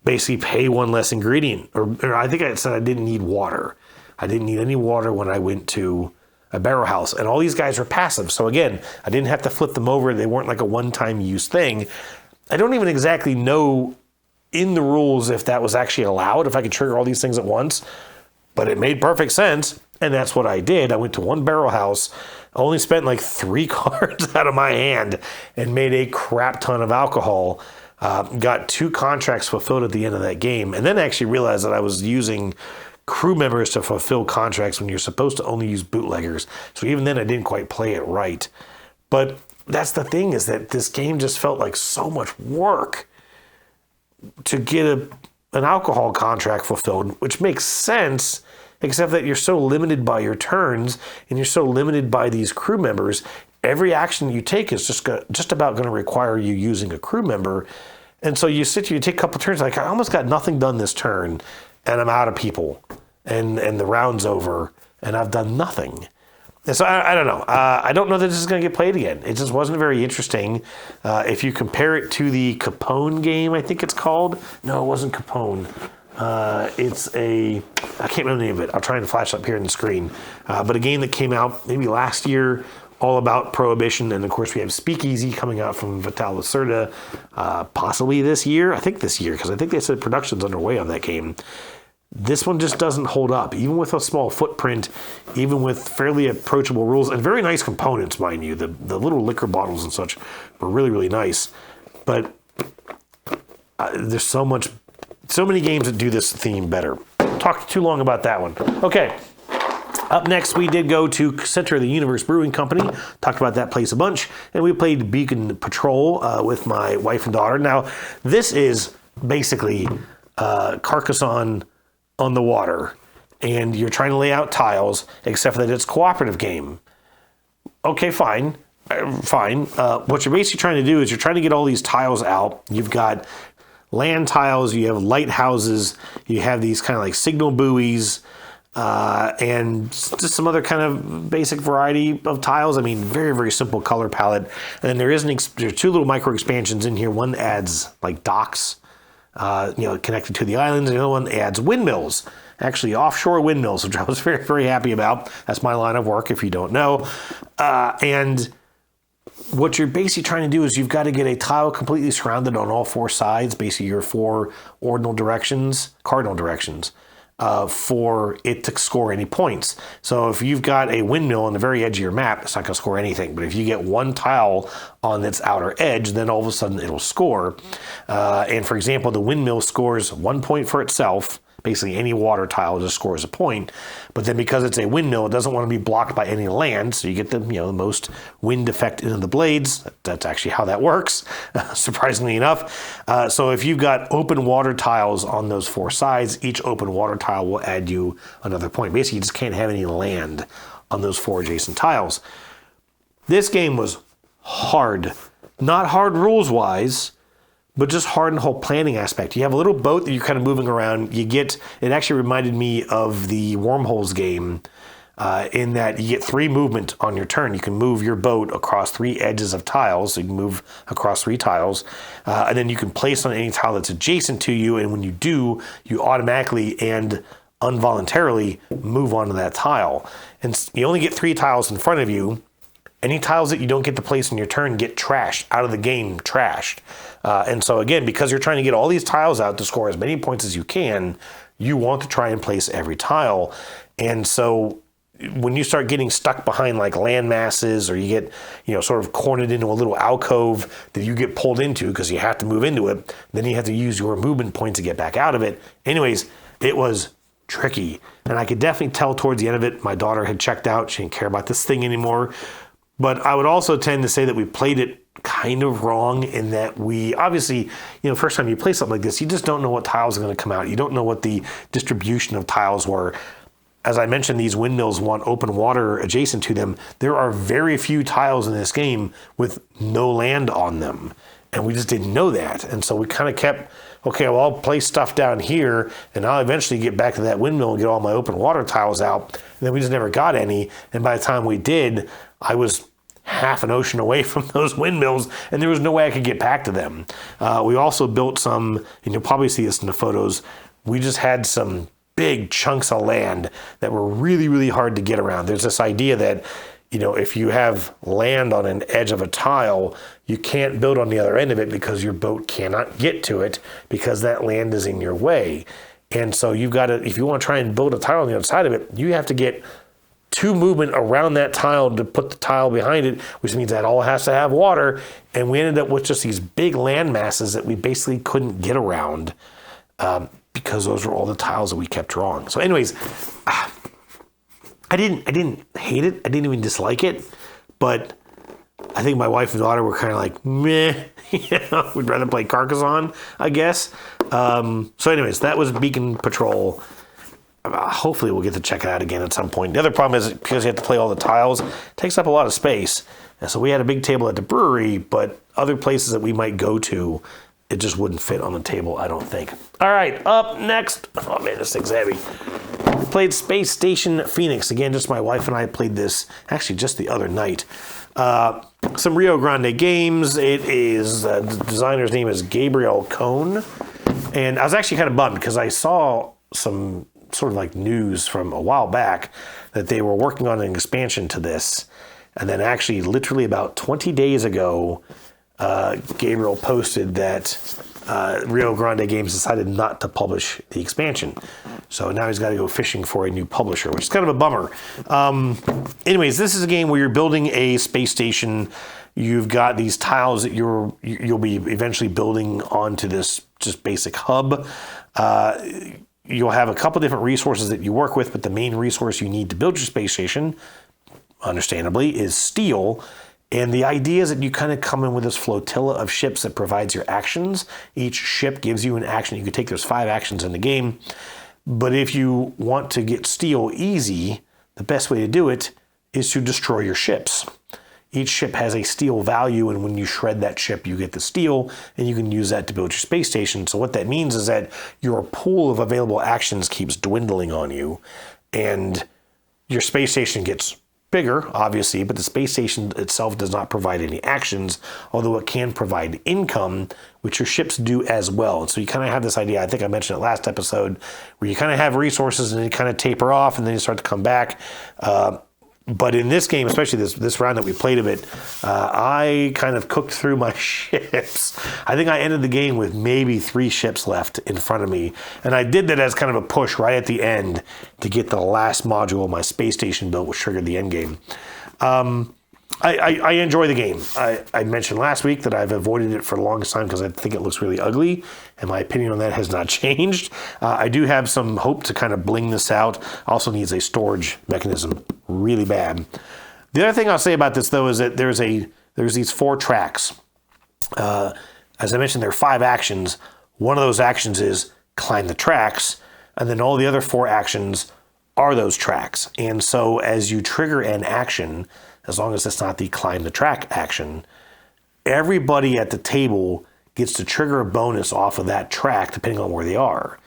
basically pay 1 less ingredient. Or I think I said I didn't need water. I didn't need any water when I went to a barrel house. And all these guys were passive. So again, I didn't have to flip them over. They weren't like a one-time use thing. I don't even exactly know in the rules if that was actually allowed, if I could trigger all these things at once. But it made perfect sense. And that's what I did. I went to one barrel house, only spent like 3 cards out of my hand and made a crap ton of alcohol. Got 2 contracts fulfilled at the end of that game. And then I actually realized that I was using crew members to fulfill contracts when you're supposed to only use bootleggers. So even then I didn't quite play it right. But that's the thing, is that this game just felt like so much work to get an alcohol contract fulfilled, which makes sense, except that you're so limited by your turns and you're so limited by these crew members. Every action you take is just about going to require you using a crew member. And so you sit here, you take a couple turns, like I almost got nothing done this turn and I'm out of people and the round's over and I've done nothing. And so I don't know. I don't know that this is going to get played again. It just wasn't very interesting. If you compare it to the Capone game, I think it's called. No, it wasn't Capone. I can't remember the name of it. I'll try and flash up here on the screen. But a game that came out maybe last year, all about Prohibition. And of course we have Speakeasy coming out from Vital Lacerda, possibly this year. I think this year, because I think they said production's underway on that game. This one just doesn't hold up, even with a small footprint, even with fairly approachable rules and very nice components, mind you. The little liquor bottles and such were really, really nice. But there's so many games that do this theme better. Talked too long about that one. Okay. Up next, we did go to Center of the Universe Brewing Company. Talked about that place a bunch. And we played Beacon Patrol with my wife and daughter. Now, this is basically Carcassonne on the water. And you're trying to lay out tiles, except for that it's a cooperative game. Okay, fine. What you're basically trying to do is you're trying to get all these tiles out. You've got land tiles, you have lighthouses, you have these kind of like signal buoys, and just some other kind of basic variety of tiles. I mean, very, very simple color palette. And then there are 2 little micro expansions in here. One adds like docks, connected to the islands. The other one adds windmills, actually offshore windmills, which I was very, very happy about. That's my line of work, if you don't know. And what you're basically trying to do is you've got to get a tile completely surrounded on all 4 sides, basically your 4 cardinal directions, for it to score any points. So if you've got a windmill on the very edge of your map, it's not going to score anything. But if you get one tile on its outer edge, then all of a sudden it'll score. And for example, the windmill scores 1 point for itself. Basically, any water tile just scores a point. But then because it's a windmill, it doesn't want to be blocked by any land. So you get the most wind effect into the blades. That's actually how that works, surprisingly enough. So if you've got open water tiles on those 4 sides, each open water tile will add you another point. Basically, you just can't have any land on those 4 adjacent tiles. This game was hard. Not hard rules-wise, but just hard in the whole planning aspect. You have a little boat that you're kind of moving around. It actually reminded me of the Wormholes game in that you get 3 movement on your turn. You can move your boat across 3 edges of tiles. So you can move across 3 tiles. And then you can place on any tile that's adjacent to you. And when you do, you automatically and involuntarily move onto that tile. And you only get 3 tiles in front of you. Any tiles that you don't get to place in your turn get trashed, out of the game, trashed. And so again, because you're trying to get all these tiles out to score as many points as you can, you want to try and place every tile. And so when you start getting stuck behind like land masses, or you get, sort of cornered into a little alcove that you get pulled into because you have to move into it, then you have to use your movement points to get back out of it. Anyways, it was tricky. And I could definitely tell towards the end of it, my daughter had checked out. She didn't care about this thing anymore. But I would also tend to say that we played it kind of wrong in that we obviously, first time you play something like this, you just don't know what tiles are going to come out. You don't know what the distribution of tiles were. as I mentioned, these windmills want open water adjacent to them. There are very few tiles in this game with no land on them. And we just didn't know that. And so we kind of kept, okay, well, I'll place stuff down here, and I'll eventually get back to that windmill and get all my open water tiles out. And then we just never got any. And by the time we did, I was half an ocean away from those windmills, and there was no way I could get back to them. We also built some, and you'll probably see this in the photos, we just had some big chunks of land that were really, really hard to get around. There's this idea that, you know, if you have land on an edge of a tile, you can't build on the other end of it because your boat cannot get to it because that land is in your way. And so you've got to, if you want to try and build a tile on the other side of it, you have to get two movement around that tile to put the tile behind it, which means that all has to have water. And we ended up with just these big land masses that we basically couldn't get around because those were all the tiles that we kept drawing. So anyways, I didn't hate it. I didn't even dislike it, but I think my wife and daughter were kind of like, meh, you know, we'd rather play Carcassonne, I guess. So anyways, that was Beacon Patrol. Hopefully we'll get to check it out again at some point. The other problem is because you have to play all the tiles, it takes up a lot of space. And so we had a big table at the brewery, but other places that we might go to, it just wouldn't fit on the table, I don't think. All right, up next. Oh man, this thing's heavy. We played Space Station Phoenix. Again, just my wife and I played this actually just the other night. Some Rio Grande games. It is, the designer's name is Gabriel Cohn. And I was actually kind of bummed because I saw some sort of like news from a while back that they were working on an expansion to this. And then actually literally about 20 days ago, Gabriel posted that Rio Grande Games decided not to publish the expansion. So now he's got to go fishing for a new publisher, which is kind of a bummer. Anyways, this is a game where you're building a space station. You've got these tiles that you'll be eventually building onto this just basic hub. You'll have a couple different resources that you work with, but the main resource you need to build your space station, understandably, is steel. And the idea is that you kind of come in with this flotilla of ships that provides your actions. Each ship gives you an action. You can take, there's 5 actions in the game. But if you want to get steel easy, the best way to do it is to destroy your ships. Each ship has a steel value, and when you shred that ship, you get the steel, and you can use that to build your space station. So what that means is that your pool of available actions keeps dwindling on you, and your space station gets bigger, obviously, but the space station itself does not provide any actions, although it can provide income, which your ships do as well. And so you kind of have this idea, I think I mentioned it last episode, where you kind of have resources and they kind of taper off and then you start to come back. But in this game, especially this round that we played of it, I kind of cooked through my ships. I think I ended the game with maybe 3 ships left in front of me. And I did that as kind of a push right at the end to get the last module of my space station built, which triggered the end game. I enjoy the game. I mentioned last week that I've avoided it for the longest time because I think it looks really ugly, and my opinion on that has not changed. I do have some hope to kind of bling this out. Also needs a storage mechanism really bad. The other thing I'll say about this, though, is that there's these 4 tracks. As I mentioned, there are 5 actions. One of those actions is climb the tracks, and then all the other 4 actions are those tracks. And so as you trigger an action, as long as it's not the climb the track action, everybody at the table gets to trigger a bonus off of that track depending on where they are,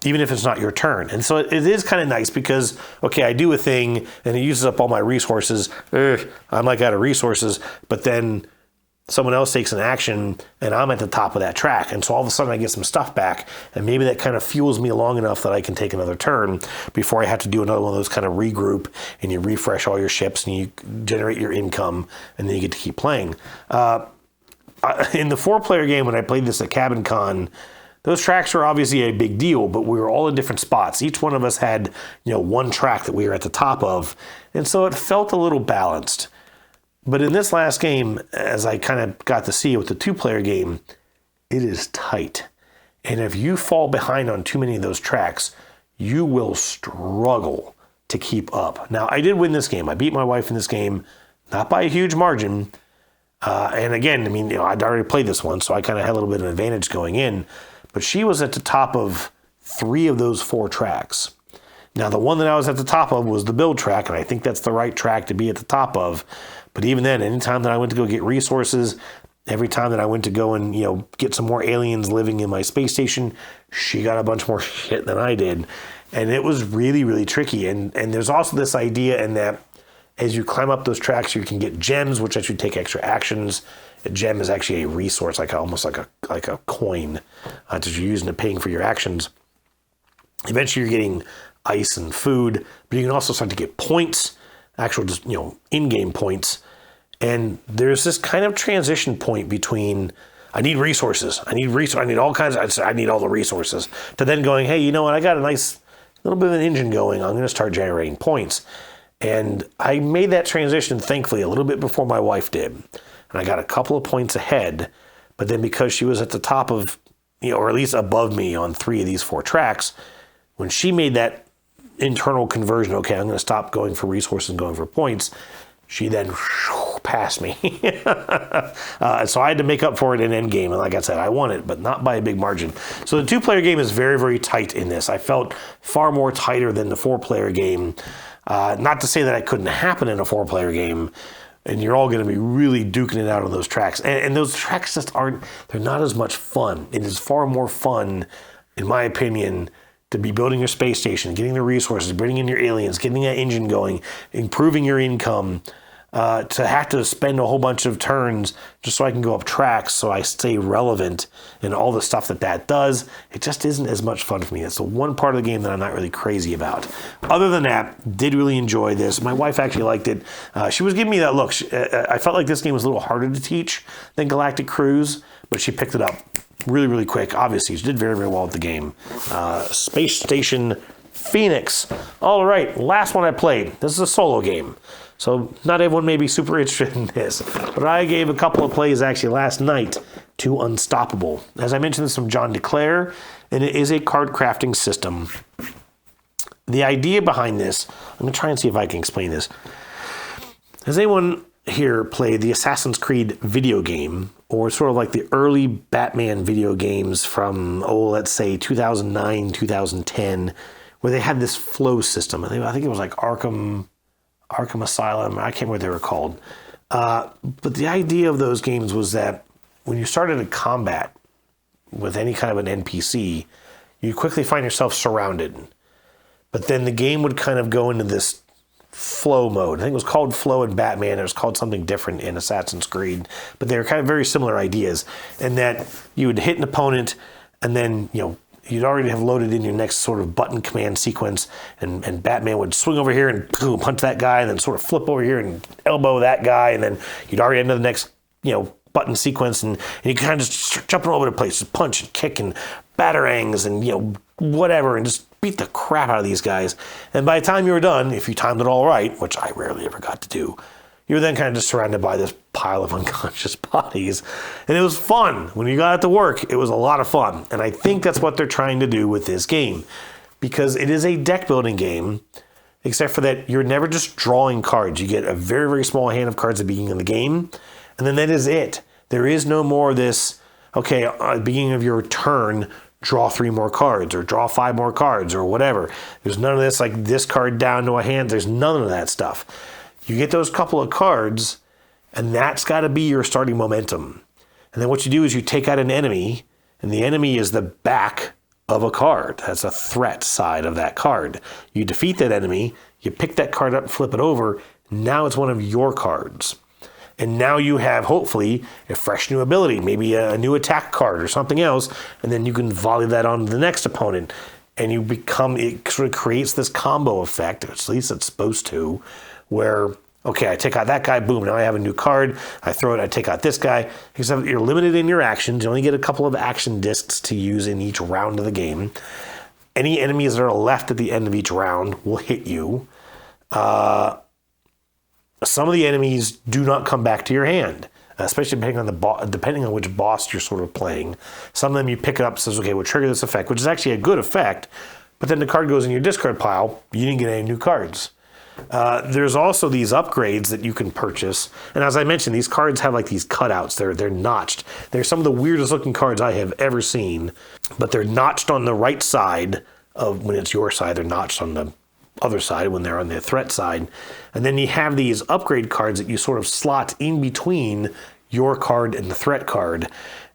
even if it's not your turn. And so it is kind of nice because, okay, I do a thing and it uses up all my resources. I'm like out of resources, but then someone else takes an action and I'm at the top of that track. And so all of a sudden I get some stuff back, and maybe that kind of fuels me long enough that I can take another turn before I have to do another one of those kind of regroup, and you refresh all your ships and you generate your income, and then you get to keep playing. In the 4-player game, when I played this at Cabin Con, those tracks were obviously a big deal, but we were all in different spots. Each one of us had, one track that we were at the top of. And so it felt a little balanced. But in this last game, as I kind of got to see with the 2-player game, it is tight. And if you fall behind on too many of those tracks, you will struggle to keep up. Now, I did win this game. I beat my wife in this game, not by a huge margin. And again, I'd already played this one, so I kind of had a little bit of an advantage going in. But she was at the top of 3 of those 4 tracks. Now, the one that I was at the top of was the build track, and I think that's the right track to be at the top of. But even then, anytime that I went to go get resources, every time that I went to go and, get some more aliens living in my space station, she got a bunch more shit than I did. And it was really, really tricky. And there's also this idea in that as you climb up those tracks, you can get gems, which actually take extra actions. A gem is actually a resource, almost like a coin that you're using to paying for your actions. Eventually, you're getting ice and food, but you can also start to get points, actual just, in-game points. And there's this kind of transition point between I need resources, I need all kinds I need all the resources, to then going, hey, you know what, I got a nice little bit of an engine going, I'm going to start generating points. And I made that transition, thankfully, a little bit before my wife did. And I got a couple of points ahead, but then because she was at the top of, or at least above me on 3 of these 4 tracks, when she made that internal conversion, okay, I'm going to stop going for resources and going for points, she then passed me. So I had to make up for it in endgame. And like I said, I won it, but not by a big margin. So the 2-player game is very, very tight in this. I felt far more tighter than the 4-player game. Not to say that it couldn't happen in a 4-player game, and you're all going to be really duking it out on those tracks. And those tracks just they're not as much fun. It is far more fun, in my opinion, to be building your space station, getting the resources, bringing in your aliens, getting that engine going, improving your income, to have to spend a whole bunch of turns just so I can go up tracks so I stay relevant and all the stuff that does. It just isn't as much fun for me. That's the one part of the game that I'm not really crazy about. Other than that, did really enjoy this. My wife actually liked it. She was giving me that look. I felt like this game was a little harder to teach than Galactic Cruise, but she picked it up really, really quick. Obviously, she did very, very well at the game. Space Station Phoenix. All right, last one I played. This is a solo game. So not everyone may be super interested in this, but I gave a couple of plays actually last night to Unstoppable. As I mentioned, this is from John DeClaire, and it is a card crafting system. The idea behind this, I'm going to try and see if I can explain this. Has anyone here played the Assassin's Creed video game, or sort of like the early Batman video games from, let's say 2009, 2010, where they had this flow system? I think it was like Arkham Asylum. I can't remember what they were called. But the idea of those games was that when you started a combat with any kind of an NPC, you quickly find yourself surrounded. But then the game would kind of go into this flow mode. I think it was called Flow in Batman. It was called something different in Assassin's Creed. But they were kind of very similar ideas. And that you would hit an opponent and then, you'd already have loaded in your next sort of button command sequence, and Batman would swing over here and boom, punch that guy, and then sort of flip over here and elbow that guy, and then you'd already into the next, button sequence, and you kind of just jumping all over the place, just punch and kick and batarangs and, whatever, and just beat the crap out of these guys. And by the time you were done, if you timed it all right, which I rarely ever got to do, you were then kind of just surrounded by this pile of unconscious bodies. And it was fun. When you got it to work, it was a lot of fun. And I think that's what they're trying to do with this game. Because it is a deck building game, except for that you're never just drawing cards. You get a very, very small hand of cards at the beginning of the game. And then that is it. There is no more this, okay, at the beginning of your turn, draw 3 more cards or draw 5 more cards or whatever. There's none of this like this card down to a hand. There's none of that stuff. You get those couple of cards, and that's got to be your starting momentum. And then what you do is you take out an enemy, and the enemy is the back of a card. That's a threat side of that card. You defeat that enemy, you pick that card up, flip it over, now it's one of your cards. And now you have, hopefully, a fresh new ability, maybe a new attack card or something else, and then you can volley that on the next opponent. And it sort of creates this combo effect, or at least it's supposed to, where, okay, I take out that guy, boom, now I have a new card, I throw it, I take out this guy. Except you're limited in your actions. You only get a couple of action discs to use in each round of the game. Any enemies that are left at the end of each round will hit you. Some of the enemies do not come back to your hand, especially depending on which boss you're sort of playing. Some of them you pick it up, says, okay, we'll trigger this effect, which is actually a good effect, but then the card goes in your discard pile, you didn't get any new cards. There's also these upgrades that you can purchase. And as I mentioned, these cards have like these cutouts. They're notched. They're some of the weirdest looking cards I have ever seen, but they're notched on the right side of, when it's your side, they're notched on the other side when they're on the threat side. And then you have these upgrade cards that you sort of slot in between your card and the threat card.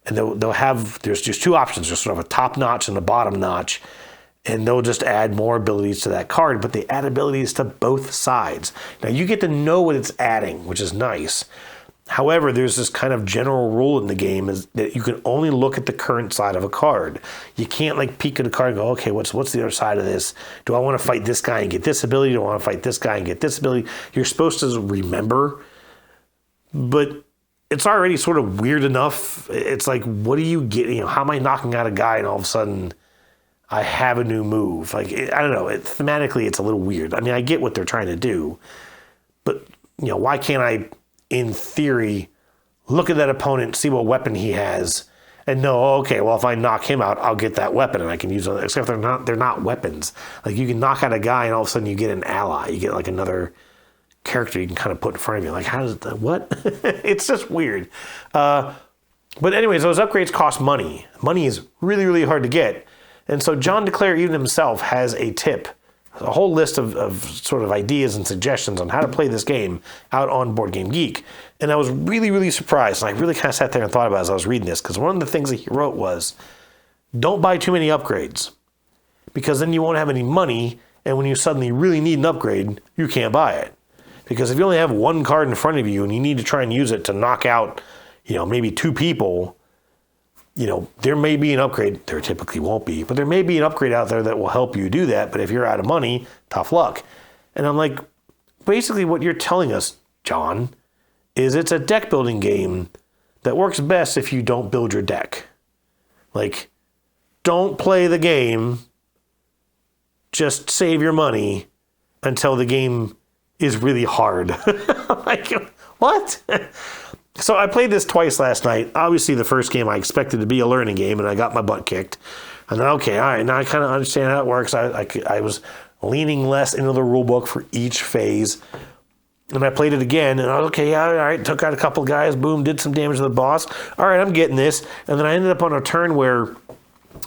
And they'll have, there's just two options. There's sort of a top notch and a bottom notch. And they'll just add more abilities to that card, but they add abilities to both sides. Now you get to know what it's adding, which is nice. However, there's this kind of general rule in the game is that you can only look at the current side of a card. You can't like peek at a card and go, okay, what's the other side of this? Do I want to fight this guy and get this ability? Do I want to fight this guy and get this ability? You're supposed to remember, but it's already sort of weird enough. It's like, what do you get? You know, how am I knocking out a guy and all of a sudden I have a new move? Like, I don't know. Thematically, it's a little weird. I mean, I get what they're trying to do, but you know, why can't I, in theory, look at that opponent, see what weapon he has, and know, oh, okay, well, if I knock him out, I'll get that weapon and I can use it. Except they're not weapons. Like you can knock out a guy and all of a sudden you get an ally. You get like another character you can kind of put in front of you. Like, how does that, what? It's just weird. But anyways, those upgrades cost money. Money is really, really hard to get. And so John DeClaire even himself has a tip, a whole list of sort of ideas and suggestions on how to play this game out on Board Game Geek. And I was really, really surprised. And I really kind of sat there and thought about it as I was reading this, because one of the things that he wrote was, don't buy too many upgrades, because then you won't have any money. And when you suddenly really need an upgrade, you can't buy it. Because if you only have one card in front of you and you need to try and use it to knock out, you know, maybe two people, you know, there may be an upgrade. There typically won't be, but there may be an upgrade out there that will help you do that. But if you're out of money, tough luck. And I'm like, basically what you're telling us, John, is it's a deck building game that works best if you don't build your deck. Like, don't play the game. Just save your money until the game is really hard. Like, what? So I played this twice last night. Obviously, the first game I expected to be a learning game, and I got my butt kicked. And then, okay, all right, now I kind of understand how it works. I was leaning less into the rule book for each phase. And I played it again, and I was, okay, yeah, all right, took out a couple guys, boom, did some damage to the boss. All right, I'm getting this. And then I ended up on a turn where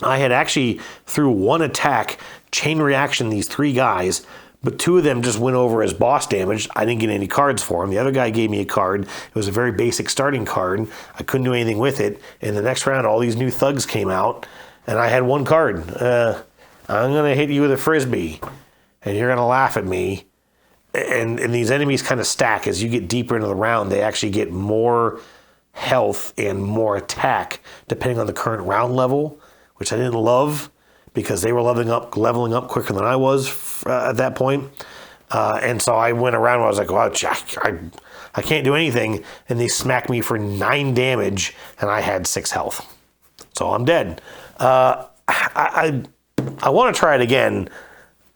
I had actually, through one attack, chain reaction these three guys, but two of them just went over as boss damage. I didn't get any cards for them. The other guy gave me a card. It was a very basic starting card. I couldn't do anything with it. In the next round, all these new thugs came out, and I had one card. I'm going to hit you with a frisbee, and you're going to laugh at me. And these enemies kind of stack. As you get deeper into the round, they actually get more health and more attack, depending on the current round level, which I didn't love, because they were leveling up quicker than I was at that point. And so I went around and I was like, well, I can't do anything. And they smacked me for 9 damage, and I had 6 health. So I'm dead. I want to try it again,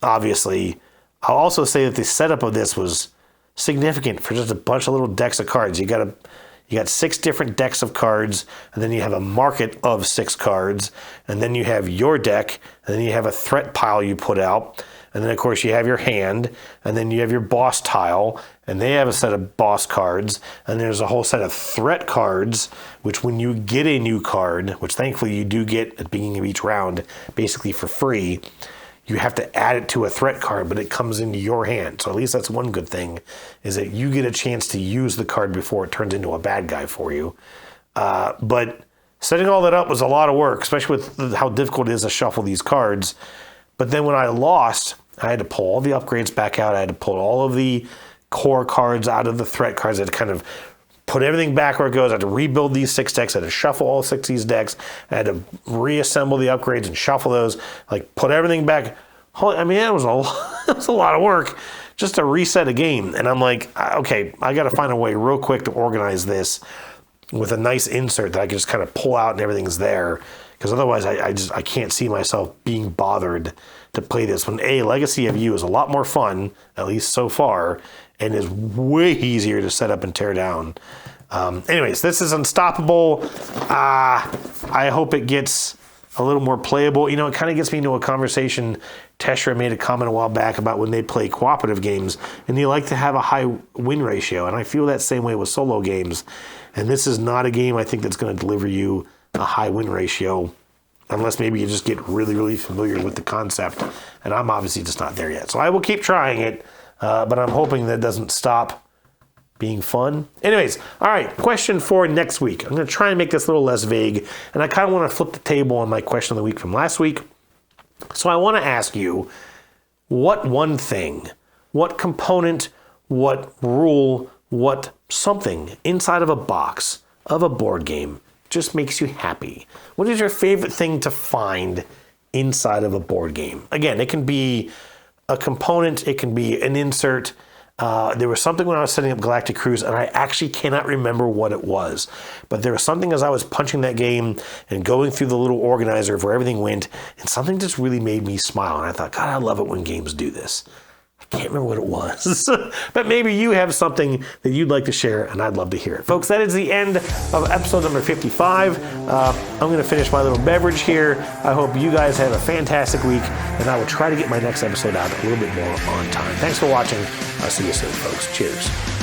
obviously. I'll also say that the setup of this was significant for just a bunch of little decks of cards. You got 6 different decks of cards, and then you have a market of 6 cards, and then you have your deck, and then you have a threat pile you put out, and then of course you have your hand, and then you have your boss tile, and they have a set of boss cards, and there's a whole set of threat cards, which when you get a new card, which thankfully you do get at the beginning of each round, basically for free, you have to add it to a threat card, but it comes into your hand. So at least that's one good thing, is that you get a chance to use the card before it turns into a bad guy for you. But setting all that up was a lot of work, especially with how difficult it is to shuffle these cards. But then when I lost, I had to pull all the upgrades back out. I had to pull all of the core cards out of the threat cards. I had to kind of put everything back where it goes. I had to rebuild these 6 decks. I had to shuffle all 6 of these decks. I had to reassemble the upgrades and shuffle those, like put everything back. I mean, that was a lot of work just to reset a game. And I'm like, okay, I got to find a way real quick to organize this with a nice insert that I can just kind of pull out and everything's there. Because otherwise I can't see myself being bothered to play this. When Legacy of You is a lot more fun, at least so far, and is way easier to set up and tear down. Anyways, this is Unstoppable. I hope it gets a little more playable. You know, it kind of gets me into a conversation. Teshra made a comment a while back about when they play cooperative games, and they like to have a high win ratio. And I feel that same way with solo games. And this is not a game I think that's going to deliver you a high win ratio. unless maybe you just get really, really familiar with the concept. And I'm obviously just not there yet. So I will keep trying it, but I'm hoping that doesn't stop being fun. Anyways, all right, question for next week. I'm going to try and make this a little less vague, and I kind of want to flip the table on my question of the week from last week. So I want to ask you, what one thing, what component, what rule, what something inside of a box of a board game just makes you happy? What is your favorite thing to find inside of a board game? Again, it can be a component, it can be an insert. There was something when I was setting up Galactic Cruise, and I actually cannot remember what it was. But there was something as I was punching that game and going through the little organizer of where everything went, and something just really made me smile. And I thought, God, I love it when games do this. I can't remember what it was. But maybe you have something that you'd like to share, and I'd love to hear it. Folks, that is the end of episode number 55. I'm going to finish my little beverage here. I hope you guys have a fantastic week, and I will try to get my next episode out a little bit more on time. Thanks for watching. I'll see you soon, folks. Cheers.